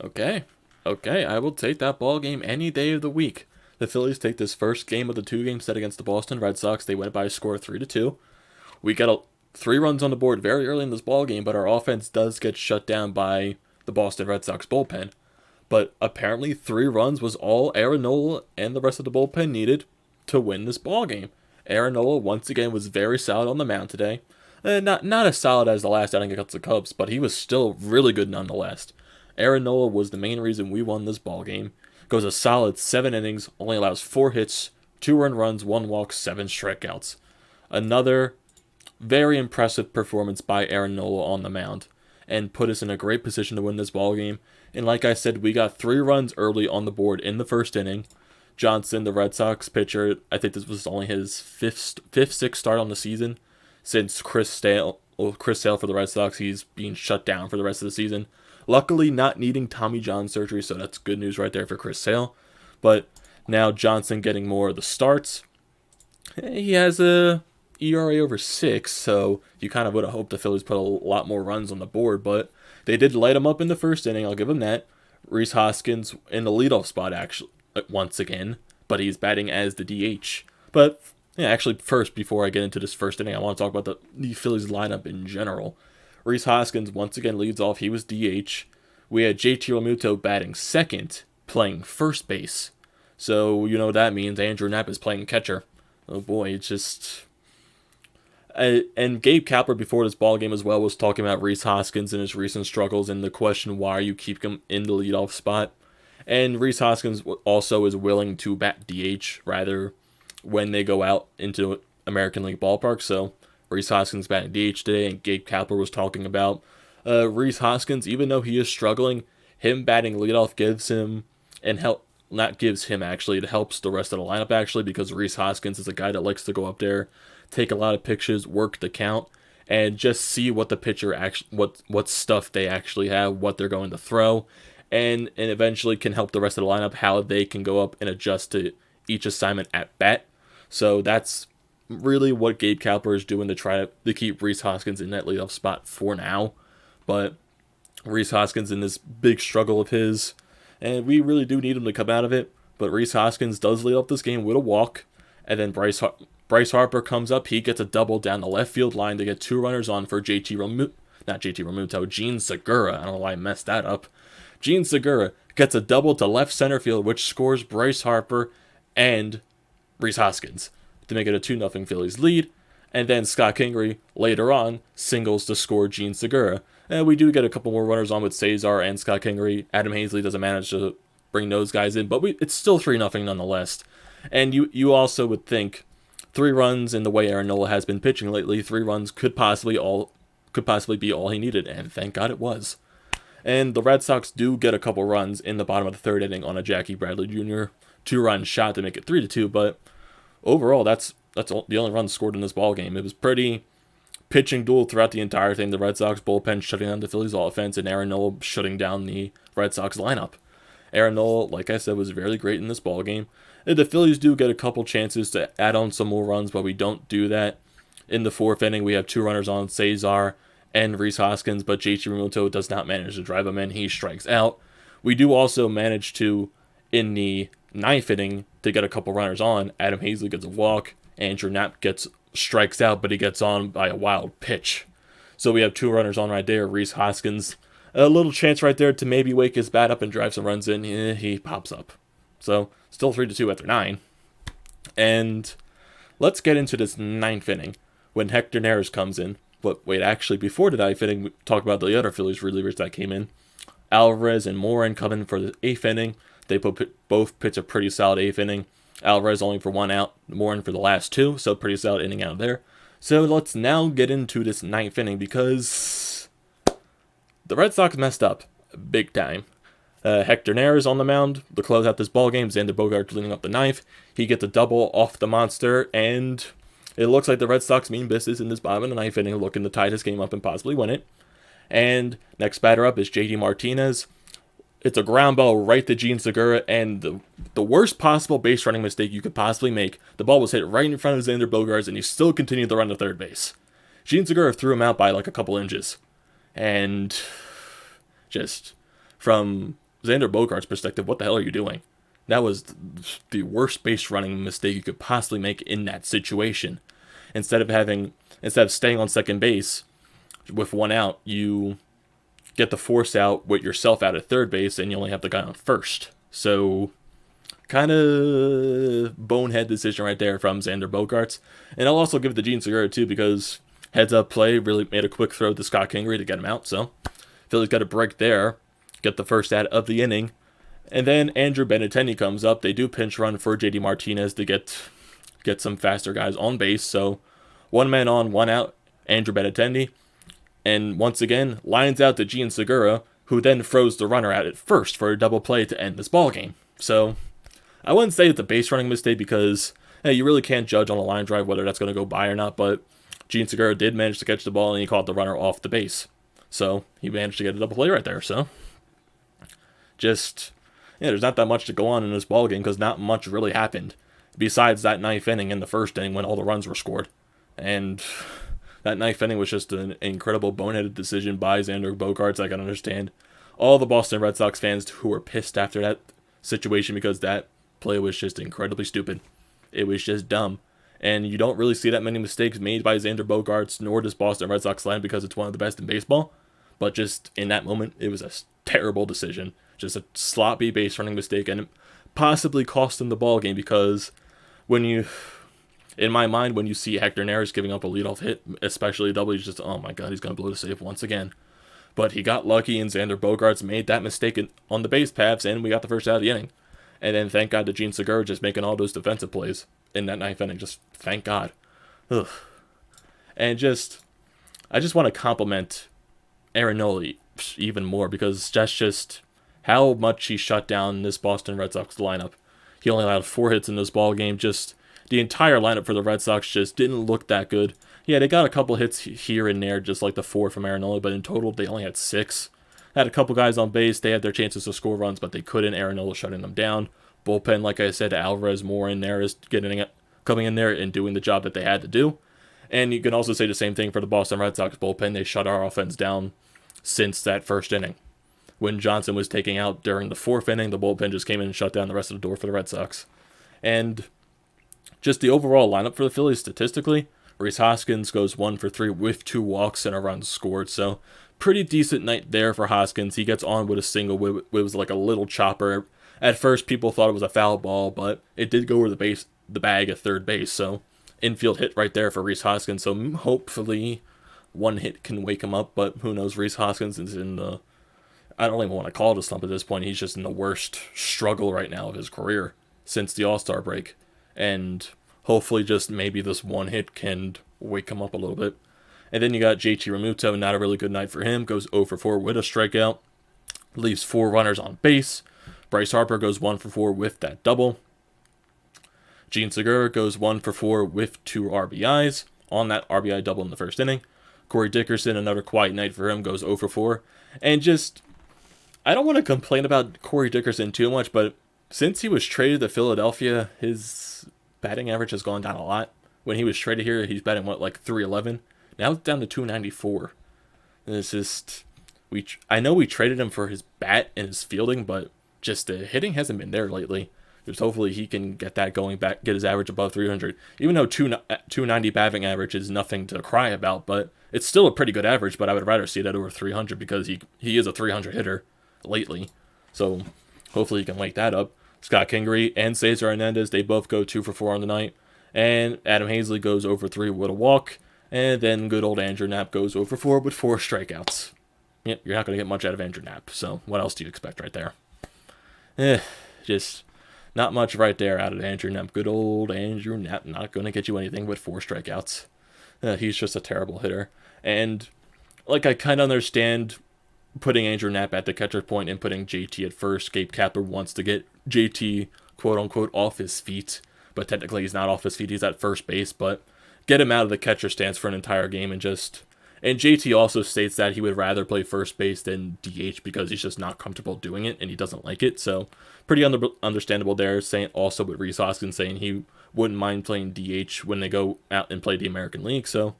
Okay. Okay, I will take that ball game any day of the week. The Phillies take this first game of the two-game set against the Boston Red Sox. They win by a score of 3-2. We got 3 runs on the board very early in this ball game, but our offense does get shut down by the Boston Red Sox bullpen. But apparently 3 runs was all Aaron Nola and the rest of the bullpen needed to win this ball game. Aaron Nola once again was very solid on the mound today. Not as solid as the last outing against the Cubs, but he was still really good nonetheless. Aaron Nola was the main reason we won this ball game. Goes a solid 7 innings, only allows 4 hits, 2 earned runs, 1 walk, 7 strikeouts. Another very impressive performance by Aaron Nola on the mound, and put us in a great position to win this ball game. And like I said, we got 3 runs early on the board in the first inning. Johnson, the Red Sox pitcher, I think this was only his sixth start on the season since Chris Sale for the Red Sox. He's being shut down for the rest of the season. Luckily, not needing Tommy John surgery, so that's good news right there for Chris Sale. But now Johnson getting more of the starts. He has a ERA over 6, so you kind of would have hoped the Phillies put a lot more runs on the board, but they did light him up in the first inning. I'll give him that. Rhys Hoskins in the leadoff spot actually once again, but he's batting as the DH. But yeah, actually, first before I get into this first inning, I want to talk about the Phillies lineup in general. Rhys Hoskins once again leads off. He was DH. We had JT Realmuto batting second, playing first base. So you know what that means. Andrew Knapp is playing catcher. Oh boy, it's just. And Gabe Kapler before this ball game as well was talking about Rhys Hoskins and his recent struggles and the question why you keep him in the leadoff spot. And Rhys Hoskins also is willing to bat DH rather when they go out into American League ballpark. So Rhys Hoskins batting DH today, and Gabe Kapler was talking about Rhys Hoskins, even though he is struggling, him batting leadoff gives him and help. Not gives him actually, it helps the rest of the lineup actually, because Rhys Hoskins is a guy that likes to go up there, take a lot of pitches, work the count, and just see what the pitcher actually, what stuff they actually have, what they're going to throw, and eventually can help the rest of the lineup how they can go up and adjust to each assignment at bat. So that's really what Gabe Kapler is doing to try to keep Rhys Hoskins in that leadoff spot for now. But Rhys Hoskins in this big struggle of his, and we really do need him to come out of it. But Rhys Hoskins does lead up this game with a walk, and then Bryce Harper comes up. He gets a double down the left field line to get 2 runners on for Gene Segura. I don't know why I messed that up. Gene Segura gets a double to left center field, which scores Bryce Harper and Rhys Hoskins to make it a 2-0 Phillies lead. And then Scott Kingery later on singles to score Gene Segura. And we do get a couple more runners on with Cesar and Scott Kingery. Adam Hazley doesn't manage to bring those guys in, but it's still 3-0 nonetheless. And you also would think 3 runs in the way Aaron Nola has been pitching lately, 3 runs could possibly be all he needed, and thank God it was. And the Red Sox do get a couple runs in the bottom of the 3rd inning on a Jackie Bradley Jr. 2-run shot to make it 3-2, but overall that's the only run scored in this ball game. It was pretty pitching duel throughout the entire thing. The Red Sox bullpen shutting down the Phillies offense, and Aaron Nola shutting down the Red Sox lineup. Aaron Nola, like I said, was very great in this ball game. The Phillies do get a couple chances to add on some more runs, but we don't do that. In the 4th inning, we have 2 runners on, Cesar and Rhys Hoskins, but JT Realmuto does not manage to drive him in. He strikes out. We do also manage to, in the 9th inning, to get a couple runners on. Adam Hazley gets a walk. Andrew Knapp strikes out, but he gets on by a wild pitch. So we have 2 runners on right there. Rhys Hoskins, a little chance right there to maybe wake his bat up and drive some runs in. He pops up. So still 3-2 after 9. And let's get into this 9th inning when Hector Neris comes in. But wait, actually, before the 9th inning, we talk about the other Phillies relievers that came in. Alvarez and Morin come in for the 8th inning. They both pitch a pretty solid 8th inning. Alvarez only for 1 out, Morin for the last 2, so pretty solid inning out of there. So let's now get into this 9th inning because the Red Sox messed up big time. Hector Neris on the mound to close out this ballgame. Xander Bogaerts leading up the 9th. He gets a double off the monster, and it looks like the Red Sox mean business in this bottom of the 9th inning, looking to tie this game up and possibly win it. And next batter up is JD Martinez. It's a ground ball right to Gene Segura, and the worst possible base running mistake you could possibly make. The ball was hit right in front of Xander Bogaerts, and he still continued to run to third base. Gene Segura threw him out by like a couple inches. And just from Xander Bogaerts' perspective, what the hell are you doing? That was the worst base running mistake you could possibly make in that situation. Instead of staying on second base with one out, you get the force out with yourself out at third base, and you only have the guy on first. So, kind of bonehead decision right there from Xander Bogaerts. And I'll also give it to Gene Segura too, because heads up play really made a quick throw to Scott Kingery to get him out. So, Phillies got a break there, get the first out of the inning. And then Andrew Benintendi comes up. They do pinch run for JD Martinez to get some faster guys on base. So, one man on, one out, Andrew Benintendi. And once again, lines out to Gene Segura, who then throws the runner out at first for a double play to end this ballgame. So, I wouldn't say it's a base running mistake because, hey, you really can't judge on a line drive whether that's going to go by or not, but Gene Segura did manage to catch the ball and he caught the runner off the base. So, he managed to get a double play right there. So, there's not that much to go on in this ballgame because not much really happened besides that ninth inning in the first inning when all the runs were scored. And that ninth inning was just an incredible boneheaded decision by Xander Bogaerts. I can understand all the Boston Red Sox fans who were pissed after that situation because that play was just incredibly stupid. It was just dumb. And you don't really see that many mistakes made by Xander Bogaerts, nor does Boston Red Sox land because it's one of the best in baseball. But just in that moment, it was a terrible decision. Just a sloppy base running mistake, and it possibly cost him the ball game because in my mind, when you see Hector Neris giving up a leadoff hit, especially a double, he's just, oh my god, he's going to blow the save once again. But he got lucky, and Xander Bogaerts made that mistake on the base paths, and we got the first out of the inning. And then thank God to Gene Segura just making all those defensive plays in that ninth inning. Just thank God. Ugh. And I just want to compliment Aaron Nola even more because that's just how much he shut down this Boston Red Sox lineup. He only allowed 4 hits in this ball game. Just the entire lineup for the Red Sox just didn't look that good. Yeah, they got a couple hits here and there, just like the 4 from Aaron Nola, but in total they only had 6. Had a couple guys on base. They had their chances to score runs, but they couldn't. Aaron Nola shutting them down. Bullpen, like I said, Alvarez more in there is coming in there and doing the job that they had to do. And you can also say the same thing for the Boston Red Sox bullpen. They shut our offense down since that first inning. When Johnson was taking out during the 4th inning, the bullpen just came in and shut down the rest of the door for the Red Sox. And just the overall lineup for the Phillies statistically, Rhys Hoskins goes 1 for 3 with 2 walks and a run scored. So pretty decent night there for Hoskins. He gets on with a single. It was like a little chopper. At first, people thought it was a foul ball, but it did go over the bag at third base. So infield hit right there for Rhys Hoskins. So hopefully one hit can wake him up. But who knows? Rhys Hoskins is in the, I don't even want to call it a slump at this point. He's just in the worst struggle right now of his career since the All-Star break. And hopefully just maybe this one hit can wake him up a little bit. And then you got JT Realmuto, not a really good night for him. Goes 0 for 4 with a strikeout. Leaves 4 runners on base. Bryce Harper goes 1 for 4 with that double. Gene Segura goes 1 for 4 with 2 RBIs on that RBI double in the first inning. Corey Dickerson, another quiet night for him, goes 0 for 4. And I don't want to complain about Corey Dickerson too much, but since he was traded to Philadelphia, his batting average has gone down a lot. When he was traded here, he's batting, like 311? Now it's down to 294. And it's just, I know we traded him for his bat and his fielding, but just the hitting hasn't been there lately. Just hopefully he can get that going back, get his average above 300. Even though 290 batting average is nothing to cry about, but it's still a pretty good average, but I would rather see that over 300 because he is a 300 hitter lately. So hopefully he can wake that up. Scott Kingery and Cesar Hernandez, they both go 2 for 4 on the night. And Adam Hazley goes over 3 with a walk. And then good old Andrew Knapp goes over 4 with 4 strikeouts. Yep, you're not going to get much out of Andrew Knapp. So what else do you expect right there? Just not much right there out of Andrew Knapp. Good old Andrew Knapp, not going to get you anything but 4 strikeouts. He's just a terrible hitter. And I kind of understand putting Andrew Knapp at the catcher point and putting JT at first. Gabe Kapler wants to get JT, quote-unquote, off his feet. But technically he's not off his feet. He's at first base. But get him out of the catcher stance for an entire game and JT also states that he would rather play first base than DH because he's just not comfortable doing it and he doesn't like it. So pretty understandable there. Saying also with Rhys Hoskins saying he wouldn't mind playing DH when they go out and play the American League. So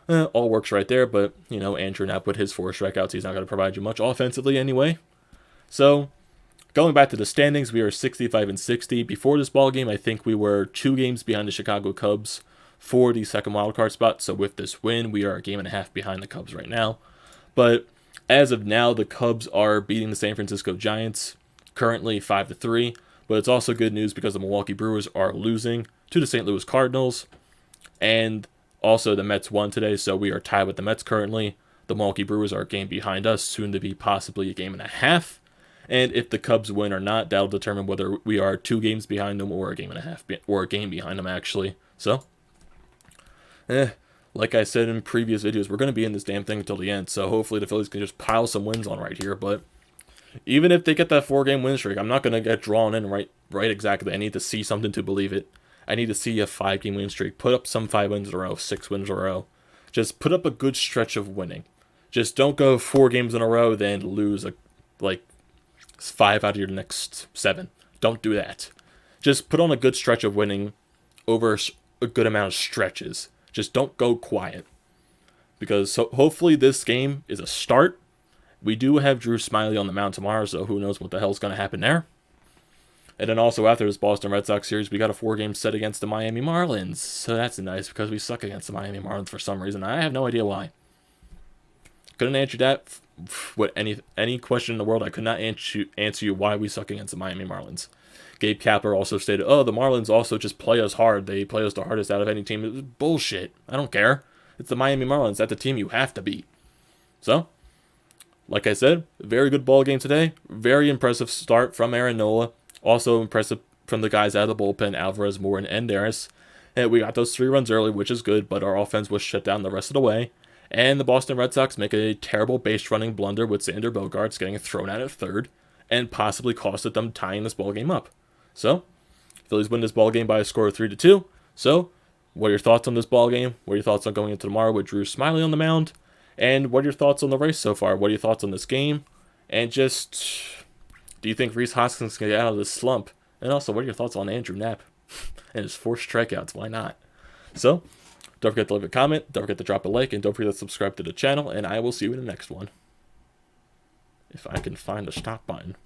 all works right there. But, Andrew Knapp with his 4 strikeouts, he's not going to provide you much offensively anyway. So Going back to the standings, we are 65 and 60. Before this ball game, I think we were 2 games behind the Chicago Cubs for the second wildcard spot. So with this win, we are a game and a half behind the Cubs right now. But as of now, the Cubs are beating the San Francisco Giants, currently 5-3. But it's also good news because the Milwaukee Brewers are losing to the St. Louis Cardinals. And also the Mets won today, so we are tied with the Mets currently. The Milwaukee Brewers are a game behind us, soon to be possibly a game and a half. And if the Cubs win or not, that'll determine whether we are 2 games behind them or a game and a half, or a game behind them, actually. So, like I said in previous videos, we're going to be in this damn thing until the end. So hopefully the Phillies can just pile some wins on right here. But even if they get that 4-game win streak, I'm not going to get drawn in right exactly. I need to see something to believe it. I need to see a 5-game win streak. Put up some 5 wins in a row, 6 wins in a row. Just put up a good stretch of winning. Just don't go 4 games in a row, then lose 5 out of your next 7. Don't do that. Just put on a good stretch of winning over a good amount of stretches. Just don't go quiet. Because hopefully this game is a start. We do have Drew Smyly on the mound tomorrow, so who knows what the hell's going to happen there. And then also after this Boston Red Sox series, we got a 4-game set against the Miami Marlins. So that's nice because we suck against the Miami Marlins for some reason. I have no idea why. Couldn't answer that with any question in the world. I could not answer you why we suck against the Miami Marlins. Gabe Kapler also stated, oh, the Marlins also just play us hard. They play us the hardest out of any team. It was bullshit. I don't care. It's the Miami Marlins. That's the team you have to beat. So, like I said, very good ball game today. Very impressive start from Aaron Nola. Also impressive from the guys out of the bullpen, Alvarez, Moore, and Enderis. And we got those 3 runs early, which is good, but our offense was shut down the rest of the way. And the Boston Red Sox make a terrible base running blunder with Xander Bogaerts getting thrown out at third and possibly costed them tying this ball game up. So, Phillies win this ball game by a score of 3-2. So, what are your thoughts on this ball game? What are your thoughts on going into tomorrow with Drew Smyly on the mound? And what are your thoughts on the race so far? What are your thoughts on this game? And just, do you think Rhys Hoskins can get out of this slump? And also, what are your thoughts on Andrew Knapp and his 4 strikeouts? Why not? So, don't forget to leave a comment, don't forget to drop a like, and don't forget to subscribe to the channel, and I will see you in the next one. If I can find the stop button.